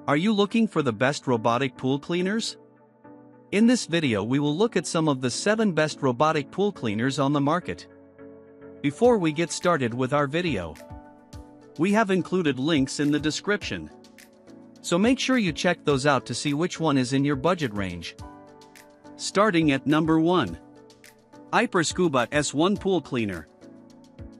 Are you looking for the best robotic pool cleaners? In this video we will look at some of the 7 best robotic pool cleaners on the market. Before we get started with our video, we have included links in the description. So make sure you check those out to see which one is in your budget range. Starting at number 1. Aiper Scuba S1 Pool Cleaner.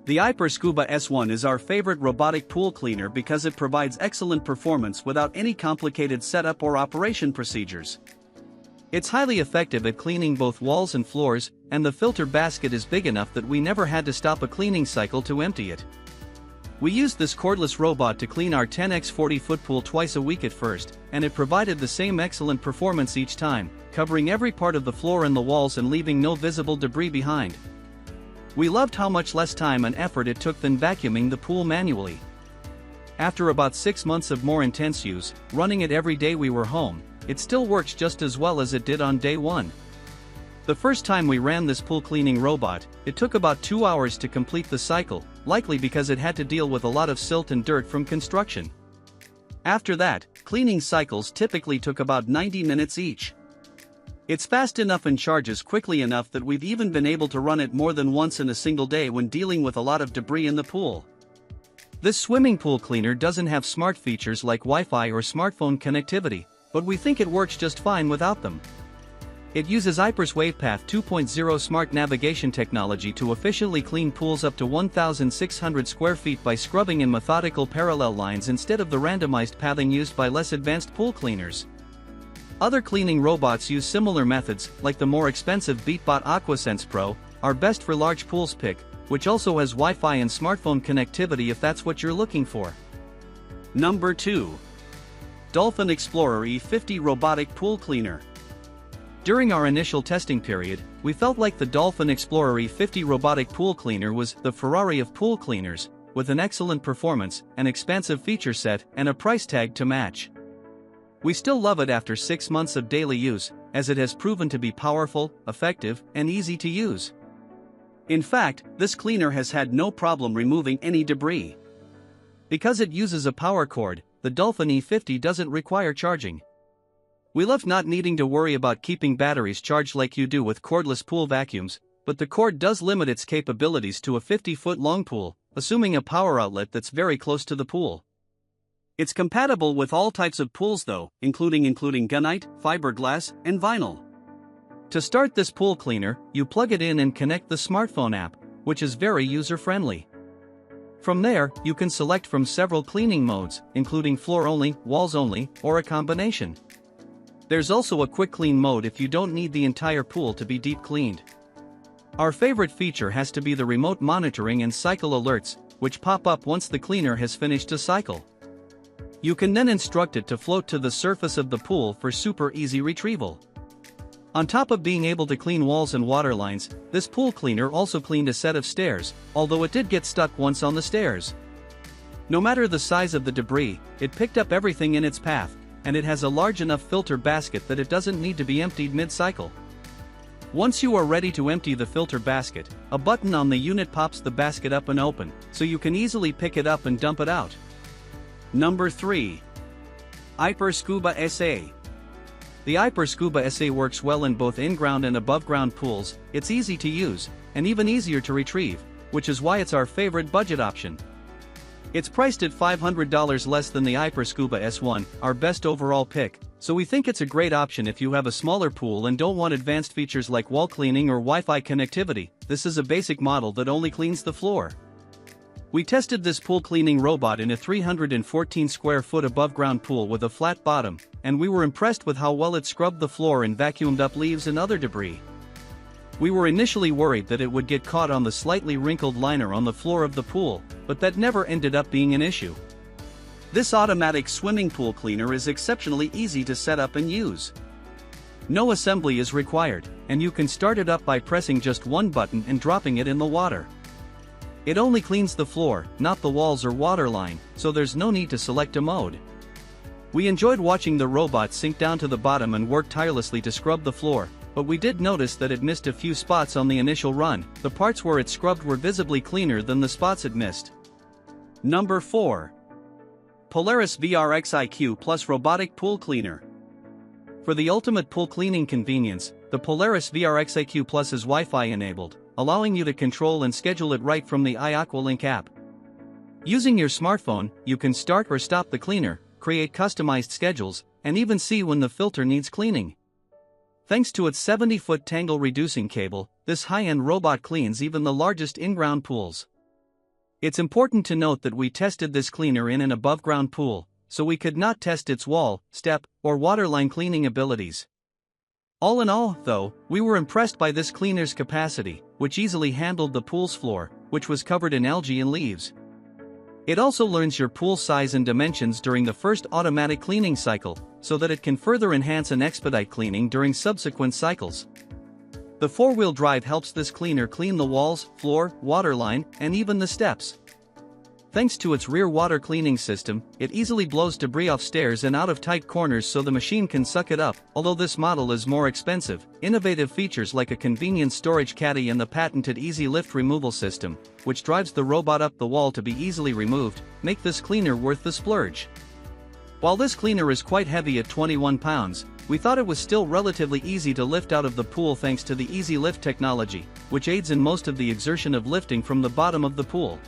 The Aiper Scuba S1 is our favorite robotic pool cleaner because it provides excellent performance without any complicated setup or operation procedures. It's highly effective at cleaning both walls and floors, and the filter basket is big enough that we never had to stop a cleaning cycle to empty it. We used this cordless robot to clean our 10x 40-foot pool twice a week at first, and it provided the same excellent performance each time, covering every part of the floor and the walls and leaving no visible debris behind. We loved how much less time and effort it took than vacuuming the pool manually. After about 6 months of more intense use, running it every day we were home, it still works just as well as it did on day 1. The first time we ran this pool cleaning robot, it took about 2 hours to complete the cycle, likely because it had to deal with a lot of silt and dirt from construction. After that, cleaning cycles typically took about 90 minutes each. It's fast enough and charges quickly enough that we've even been able to run it more than once in a single day when dealing with a lot of debris in the pool. This swimming pool cleaner doesn't have smart features like Wi-Fi or smartphone connectivity, but we think it works just fine without them. It uses Aiper's WavePath 2.0 smart navigation technology to efficiently clean pools up to 1,600 square feet by scrubbing in methodical parallel lines instead of the randomized pathing used by less advanced pool cleaners. Other cleaning robots use similar methods, like the more expensive Beatbot AquaSense Pro, are best for large pools pick, which also has Wi-Fi and smartphone connectivity if that's what you're looking for. Number 2. Dolphin Explorer E50 Robotic Pool Cleaner. During our initial testing period, we felt like the Dolphin Explorer E50 Robotic Pool Cleaner was the Ferrari of pool cleaners, with an excellent performance, an expansive feature set, and a price tag to match. We still love it after 6 months of daily use, as it has proven to be powerful, effective, and easy to use. In fact, this cleaner has had no problem removing any debris. Because it uses a power cord, the Dolphin E50 doesn't require charging. We love not needing to worry about keeping batteries charged like you do with cordless pool vacuums, but the cord does limit its capabilities to a 50-foot long pool, assuming a power outlet that's very close to the pool. It's compatible with all types of pools though, including gunite, fiberglass, and vinyl. To start this pool cleaner, you plug it in and connect the smartphone app, which is very user-friendly. From there, you can select from several cleaning modes, including floor only, walls only, or a combination. There's also a quick clean mode if you don't need the entire pool to be deep cleaned. Our favorite feature has to be the remote monitoring and cycle alerts, which pop up once the cleaner has finished a cycle. You can then instruct it to float to the surface of the pool for super easy retrieval. On top of being able to clean walls and water lines, this pool cleaner also cleaned a set of stairs, although it did get stuck once on the stairs. No matter the size of the debris, it picked up everything in its path, and it has a large enough filter basket that it doesn't need to be emptied mid-cycle. Once you are ready to empty the filter basket, a button on the unit pops the basket up and open, so you can easily pick it up and dump it out. Number 3. Aiper Scuba SE. The Aiper Scuba SE works well in both in-ground and above-ground pools. It's easy to use, and even easier to retrieve, which is why it's our favorite budget option. It's priced at $500 less than the Aiper Scuba S1, our best overall pick, so we think it's a great option if you have a smaller pool and don't want advanced features like wall cleaning or Wi-Fi connectivity. This is a basic model that only cleans the floor. We tested this pool cleaning robot in a 314 square foot above ground pool with a flat bottom, and we were impressed with how well it scrubbed the floor and vacuumed up leaves and other debris. We were initially worried that it would get caught on the slightly wrinkled liner on the floor of the pool, but that never ended up being an issue. This automatic swimming pool cleaner is exceptionally easy to set up and use. No assembly is required, and you can start it up by pressing just one button and dropping it in the water. It only cleans the floor, not the walls or water line, so there's no need to select a mode. We enjoyed watching the robot sink down to the bottom and work tirelessly to scrub the floor, but we did notice that it missed a few spots on the initial run. The parts where it scrubbed were visibly cleaner than the spots it missed. Number 4. Polaris VRX IQ Plus Robotic Pool Cleaner. For the ultimate pool cleaning convenience, the Polaris VRX IQ Plus is Wi-Fi enabled, allowing you to control and schedule it right from the iAqualink app. Using your smartphone, you can start or stop the cleaner, create customized schedules, and even see when the filter needs cleaning. Thanks to its 70-foot tangle-reducing cable, this high-end robot cleans even the largest in-ground pools. It's important to note that we tested this cleaner in an above-ground pool, so we could not test its wall, step, or waterline cleaning abilities. All in all, though, we were impressed by this cleaner's capacity, which easily handled the pool's floor, which was covered in algae and leaves. It also learns your pool size and dimensions during the first automatic cleaning cycle, so that it can further enhance and expedite cleaning during subsequent cycles. The four-wheel drive helps this cleaner clean the walls, floor, waterline, and even the steps. Thanks to its rear water cleaning system, it easily blows debris off stairs and out of tight corners so the machine can suck it up. Although this model is more expensive, innovative features like a convenient storage caddy and the patented Easy Lift removal system, which drives the robot up the wall to be easily removed, make this cleaner worth the splurge. While this cleaner is quite heavy at 21 pounds, we thought it was still relatively easy to lift out of the pool thanks to the Easy Lift technology, which aids in most of the exertion of lifting from the bottom of the pool.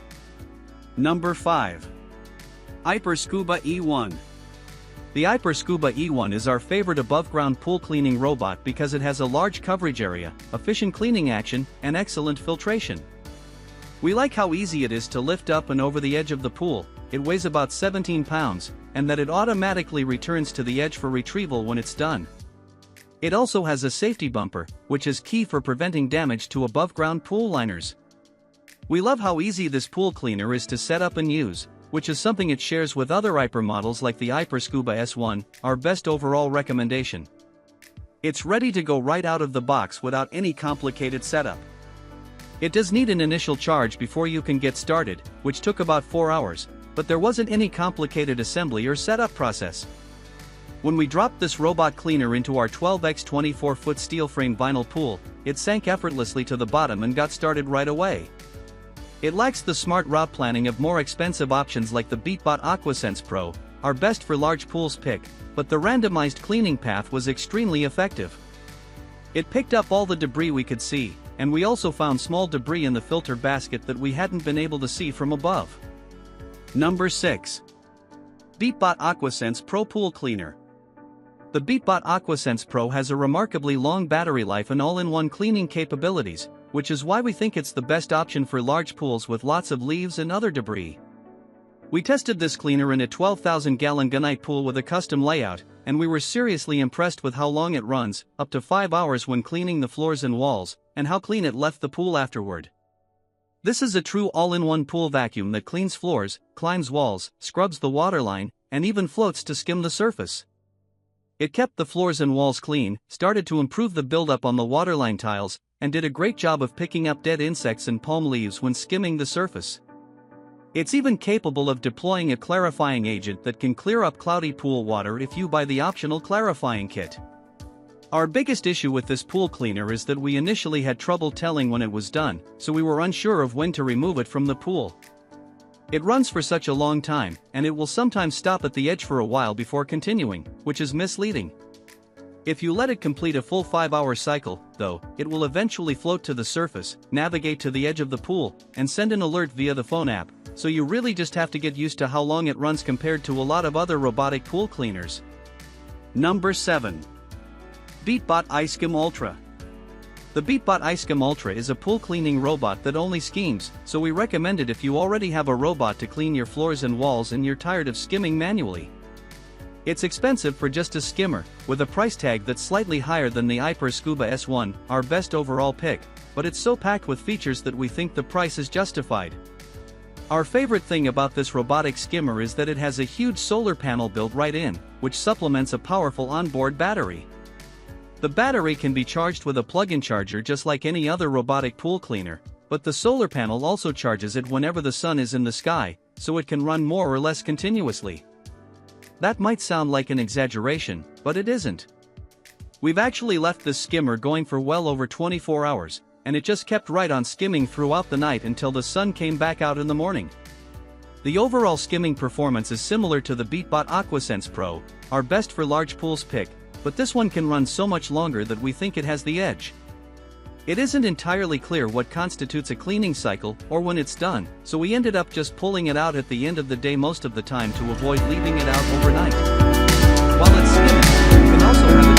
Number 5. Aiper Scuba E1. The Aiper Scuba E1 is our favorite above-ground pool cleaning robot because it has a large coverage area, efficient cleaning action, and excellent filtration. We like how easy it is to lift up and over the edge of the pool. It weighs about 17 pounds, and that it automatically returns to the edge for retrieval when it's done. It also has a safety bumper, which is key for preventing damage to above-ground pool liners. We love how easy this pool cleaner is to set up and use, which is something it shares with other Aiper models like the Aiper Scuba S1, our best overall recommendation. It's ready to go right out of the box without any complicated setup. It does need an initial charge before you can get started, which took about 4 hours, but there wasn't any complicated assembly or setup process. When we dropped this robot cleaner into our 12x 24-foot steel frame vinyl pool, it sank effortlessly to the bottom and got started right away. It lacks the smart route planning of more expensive options like the Beatbot AquaSense Pro, our best for large pools pick, but the randomized cleaning path was extremely effective. It picked up all the debris we could see, and we also found small debris in the filter basket that we hadn't been able to see from above. Number 6. Beatbot AquaSense Pro Pool Cleaner. The Beatbot AquaSense Pro has a remarkably long battery life and all-in-one cleaning capabilities, which is why we think it's the best option for large pools with lots of leaves and other debris. We tested this cleaner in a 12,000-gallon gunite pool with a custom layout, and we were seriously impressed with how long it runs, up to 5 hours when cleaning the floors and walls, and how clean it left the pool afterward. This is a true all-in-one pool vacuum that cleans floors, climbs walls, scrubs the waterline, and even floats to skim the surface. It kept the floors and walls clean, started to improve the buildup on the waterline tiles, and did a great job of picking up dead insects and palm leaves when skimming the surface. It's even capable of deploying a clarifying agent that can clear up cloudy pool water if you buy the optional clarifying kit. Our biggest issue with this pool cleaner is that we initially had trouble telling when it was done, so we were unsure of when to remove it from the pool. It runs for such a long time, and it will sometimes stop at the edge for a while before continuing, which is misleading. If you let it complete a full 5-hour cycle, though, it will eventually float to the surface, navigate to the edge of the pool, and send an alert via the phone app, so you really just have to get used to how long it runs compared to a lot of other robotic pool cleaners. Number 7. Beatbot iSkim Ultra. The Beatbot iSkim Ultra is a pool cleaning robot that only skims, so we recommend it if you already have a robot to clean your floors and walls and you're tired of skimming manually. It's expensive for just a skimmer, with a price tag that's slightly higher than the Aiper Scuba S1, our best overall pick, but it's so packed with features that we think the price is justified. Our favorite thing about this robotic skimmer is that it has a huge solar panel built right in, which supplements a powerful onboard battery. The battery can be charged with a plug-in charger just like any other robotic pool cleaner, but the solar panel also charges it whenever the sun is in the sky, so it can run more or less continuously. That might sound like an exaggeration, but it isn't. We've actually left this skimmer going for well over 24 hours, and it just kept right on skimming throughout the night until the sun came back out in the morning. The overall skimming performance is similar to the Beatbot AquaSense Pro, our best for large pools pick, but this one can run so much longer that we think it has the edge. It isn't entirely clear what constitutes a cleaning cycle or when it's done, so we ended up just pulling it out at the end of the day most of the time to avoid leaving it out overnight. While it's skimming, you can also have it